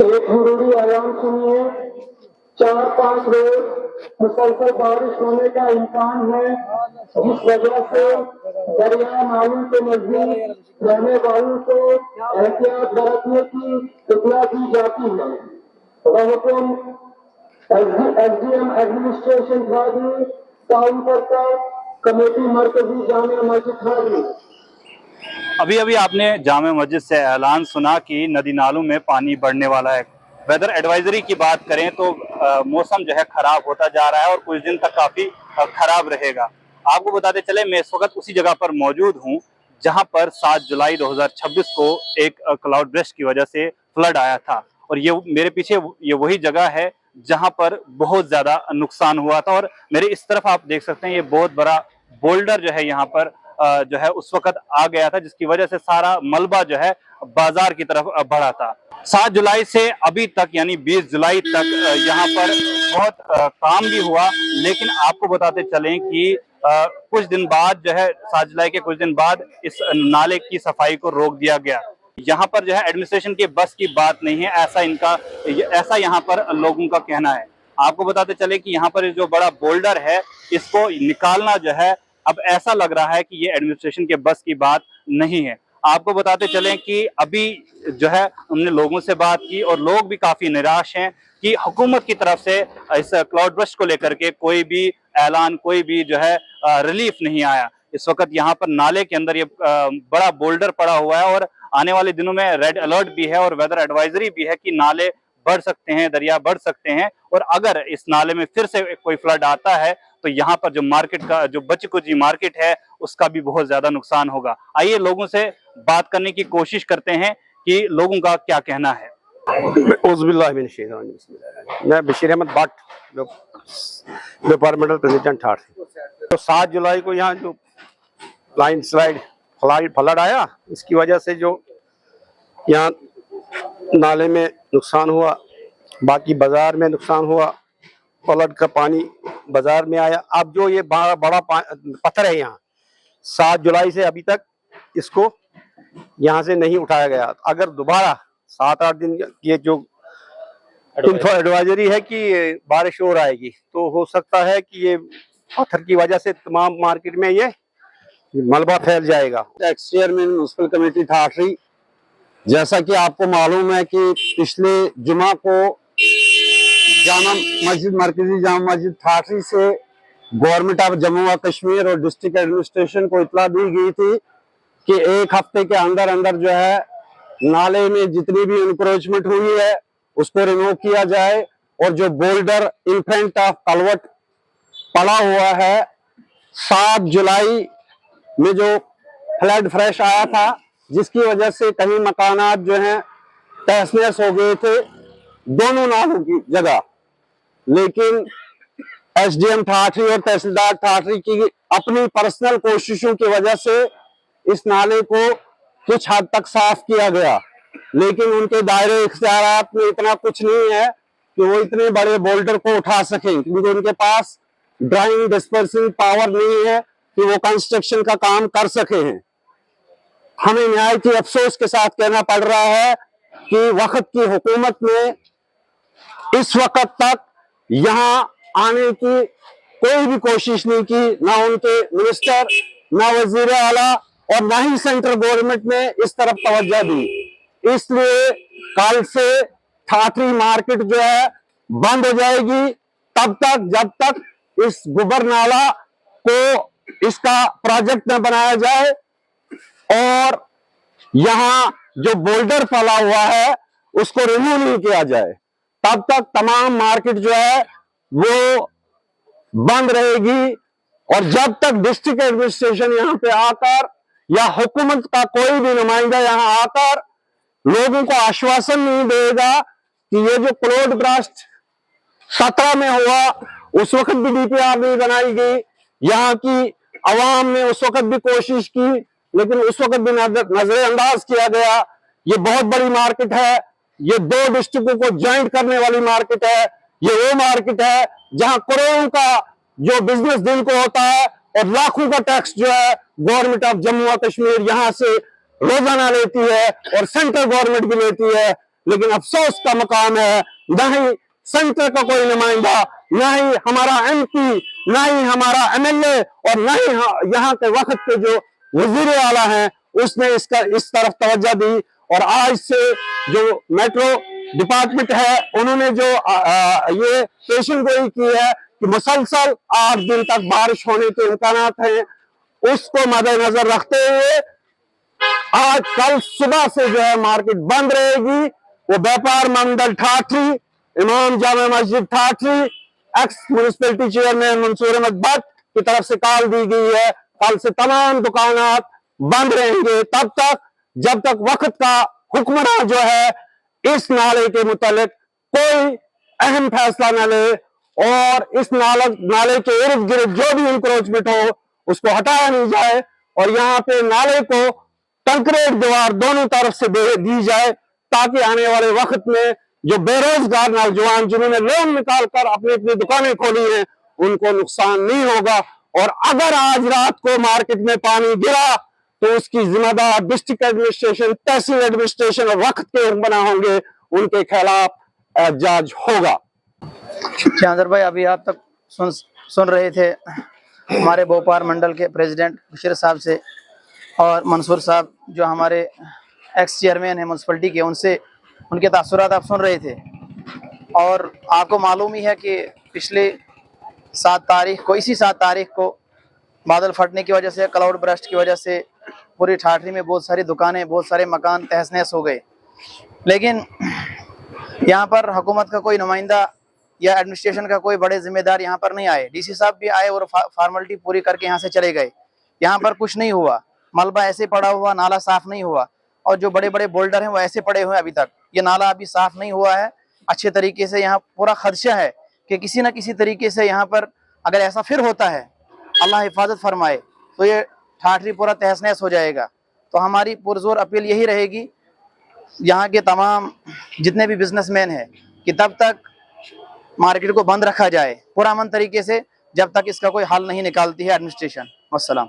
एक जरूरी ऐलान सुनिए। 4-5 रोज मुसलसल बारिश होने का इम्कान है, जिस वजह से दरिया नालों के नजदीक रहने वालों को एहतियात बरतने की इत्तला दी जाती है। हुक्म एसडीएम एडमिनिस्ट्रेशन हाजी टाउन करता कमेटी मरकजी जामिया मस्जिद हाजी। अभी अभी आपने जामे मस्जिद से ऐलान सुना कि नदी नालों में पानी बढ़ने वाला है। वेदर एडवाइजरी की बात करें तो मौसम जो है खराब होता जा रहा है और कुछ दिन तक काफी खराब रहेगा। आपको बताते चले मैं इस वक्त उसी जगह पर मौजूद हूं जहां पर 7 जुलाई 2026 को एक क्लाउड ब्रस्ट की वजह से फ्लड आया था और ये मेरे पीछे ये वही जगह है जहां पर बहुत ज्यादा नुकसान हुआ था। और मेरे इस तरफ आप देख सकते हैं ये बहुत बड़ा बोल्डर जो है यहाँ पर जो है उस वक्त आ गया था, जिसकी वजह से सारा मलबा जो है बाजार की तरफ बढ़ा था। 7 जुलाई से अभी तक यानी 20 जुलाई तक यहाँ पर बहुत काम भी हुआ, लेकिन आपको बताते चलें कि कुछ दिन बाद जो है 7 जुलाई के कुछ दिन बाद इस नाले की सफाई को रोक दिया गया। यहाँ पर जो है एडमिनिस्ट्रेशन के बस की बात नहीं है, ऐसा यहाँ पर लोगों का कहना है। आपको बताते चले कि यहाँ पर जो बड़ा बोल्डर है इसको निकालना जो है अब ऐसा लग रहा है कि ये एडमिनिस्ट्रेशन के बस की बात नहीं है। आपको बताते चलें कि अभी जो है हमने लोगों से बात की और लोग भी काफी निराश हैं कि हुकूमत की तरफ से इस क्लाउड बर्स्ट को लेकर के कोई भी ऐलान, कोई भी जो है रिलीफ नहीं आया। इस वक्त यहाँ पर नाले के अंदर ये बड़ा बोल्डर पड़ा हुआ है और आने वाले दिनों में रेड अलर्ट भी है और वेदर एडवाइजरी भी है कि नाले बढ़ सकते हैं, दरिया बढ़ सकते हैं। और अगर इस नाले में फिर से कोई फ्लड आता है तो यहाँ पर जो मार्केट का जो बची कुची मार्केट है उसका भी बहुत ज्यादा नुकसान होगा। आइए लोगों से बात करने की कोशिश करते हैं कि लोगों का क्या कहना है। मैं बशीर अहमद भट्ट, डिपार्टमेंटल प्रेसिडेंट था। तो 7 जुलाई को यहाँ जो लाइन स्लाइड फ्लड आया, इसकी वजह से जो यहाँ नाले में नुकसान हुआ, बाकी बाजार में नुकसान हुआ, फ्लड का पानी बाजार में आया। अब जो ये बड़ा पत्थर है यहाँ 7 जुलाई से अभी तक इसको यहाँ से नहीं उठाया गया। अगर दोबारा 7-8 दिन ये जो एडवाइजरी है कि बारिश और आएगी तो हो सकता है कि ये पत्थर की वजह से तमाम मार्केट में ये मलबा फैल जाएगा। X chairman municipal committee Thathri, जैसा कि आपको मालूम है कि पिछले जुमा को जामा मस्जिद मरकजी जामा मस्जिद ठाठरी से गवर्नमेंट ऑफ जम्मू व कश्मीर और डिस्ट्रिक्ट एडमिनिस्ट्रेशन को इतला दी गई थी कि एक हफ्ते के अंदर अंदर जो है नाले में जितनी भी इंक्रोचमेंट हुई है उसको रिमूव किया जाए और जो boulder in front of culvert पड़ा हुआ है 7 जुलाई में जो फ्लड फ्रेश आया था जिसकी वजह से कई मकानात जो हैं तहस नहस हो गए थे दोनों नालों की जगह। लेकिन एसडीएम ठाठरी और तहसीलदार ठाठरी की अपनी पर्सनल कोशिशों की वजह से इस नाले को कुछ हद तक साफ किया गया, लेकिन उनके दायरे इख्तियारात में इतना कुछ नहीं है कि वो इतने बड़े बोल्डर को उठा सकें, क्योंकि उनके पास ड्राइंग डिस्पर्सिंग पावर नहीं है कि वो कंस्ट्रक्शन का काम कर सके हैं। हमें न्याय की अफसोस के साथ कहना पड़ रहा है कि वक्त की हुकूमत ने इस वक्त तक यहाँ आने की कोई भी कोशिश नहीं की, ना उनके मिनिस्टर, ना वजीर आला और ना ही सेंट्रल गवर्नमेंट ने इस तरफ तवज्जो दी। इसलिए कल से ठाठरी मार्केट जो है बंद हो जाएगी तब तक जब तक इस गुबर नाला को इसका प्रोजेक्ट न बनाया जाए और यहाँ जो बोल्डर फैला हुआ है उसको रिमूव नहीं किया जाए। तब तक तमाम मार्केट जो है वो बंद रहेगी और जब तक डिस्ट्रिक्ट एडमिनिस्ट्रेशन यहाँ पे आकर या हुकूमत का कोई भी नुमाइंदा यहाँ आकर लोगों को आश्वासन नहीं देगा कि ये जो क्लाउड ब्रस्ट 17 में हुआ उस वक्त भी डीपीआर नहीं बनाई गई, यहाँ की अवाम ने उस वक्त भी कोशिश की लेकिन उस वक्त भी नजरअंदाज किया गया। ये बहुत बड़ी मार्केट है, ये 2 डिस्ट्रिक्टों को ज्वाइंट करने वाली मार्केट है। ये वो मार्केट है जहां करोड़ों का जो बिजनेस दिन को होता है और लाखों का टैक्स जो है गवर्नमेंट ऑफ जम्मू और कश्मीर यहाँ से रोजाना लेती है और सेंट्रल गवर्नमेंट भी लेती है। लेकिन अफसोस का मकाम है, न ही सेंटर का कोई नुमाइंदा, न ही हमारा MP, न ही हमारा MLA और न ही यहाँ के वक्त के जो वजीर आला हैं उसने इस तरफ तवज्जो दी। और आज से जो मेट्रो डिपार्टमेंट है उन्होंने जो ये पेशन गोई की है कि मुसलसल 8 दिन तक बारिश होने के इम्कानात हैं, उसको मद्देनजर रखते हुए आज कल सुबह से जो है मार्केट बंद रहेगी। वो व्यापार मंडल ठाठरी, इमाम Jama Masjid Thathri, ex municipality chairman Mansoor Ahmad Bhat की तरफ से कॉल दी गई है, कल से तमाम दुकानात बंद रहेंगे तब तक जब तक वक्त का हुक्मरान जो है इस नाले के मुतालिक कोई अहम फैसला न ले और इस नाले के इर्द गिर्द जो भी इंक्रोचमेंट हो उसको हटाया नहीं जाए और यहाँ पे नाले को कंक्रीट दीवार दोनों तरफ से दी जाए ताकि आने वाले वक्त में जो बेरोजगार नौजवान जिन्होंने लोन निकाल कर अपनी अपनी दुकानें खोली हैं उनको नुकसान नहीं होगा। और अगर आज रात को मार्केट में पानी गिरा तो उसकी जिम्मेदार डिस्ट्रिक्ट एडमिनिस्ट्रेशन, तहसील एडमिनिस्ट्रेशन और वक्त के हुक्मरान बना होंगे, उनके खिलाफ एहतजाज होगा। चांदर भाई, अभी आप तक सुन रहे थे हमारे भोपाल मंडल के प्रेसिडेंट बशीर साहब से और मंसूर साहब जो हमारे एक्स चेयरमैन हैं म्यूनसिपलिटी के, उनसे उनके तासुरात आप सुन रहे थे। और आपको मालूम ही है कि पिछले 7 तारीख को, इसी 7 तारीख को बादल फटने की वजह से, क्लाउड बर्स्ट की वजह से पूरी ठाठरी में बहुत सारी दुकानें, बहुत सारे मकान तहस नहस हो गए। लेकिन यहाँ पर हुकूमत का कोई नुमाइंदा या एडमिनिस्ट्रेशन का कोई बड़े जिम्मेदार यहाँ पर नहीं आए। DC साहब भी आए और फॉर्मेलिटी पूरी करके यहाँ से चले गए। यहाँ पर कुछ नहीं हुआ, मलबा ऐसे पड़ा हुआ, नाला साफ नहीं हुआ और जो बड़े बड़े बोल्डर हैं वो ऐसे पड़े हुए हैं। अभी तक ये नाला अभी साफ नहीं हुआ है अच्छे तरीके से। यहाँ पूरा खदशा है कि किसी न किसी तरीके से यहाँ पर अगर ऐसा फिर होता है, अल्लाह हिफाजत फरमाए, तो ये ठाठरी पूरा तहस नहस हो जाएगा। तो हमारी पुरजोर अपील यही रहेगी यहाँ के तमाम जितने भी बिजनेसमैन हैं कि तब तक मार्केट को बंद रखा जाए पुरअमन तरीके से, जब तक इसका कोई हल नहीं निकालती है एडमिनिस्ट्रेशन। वस्सलाम।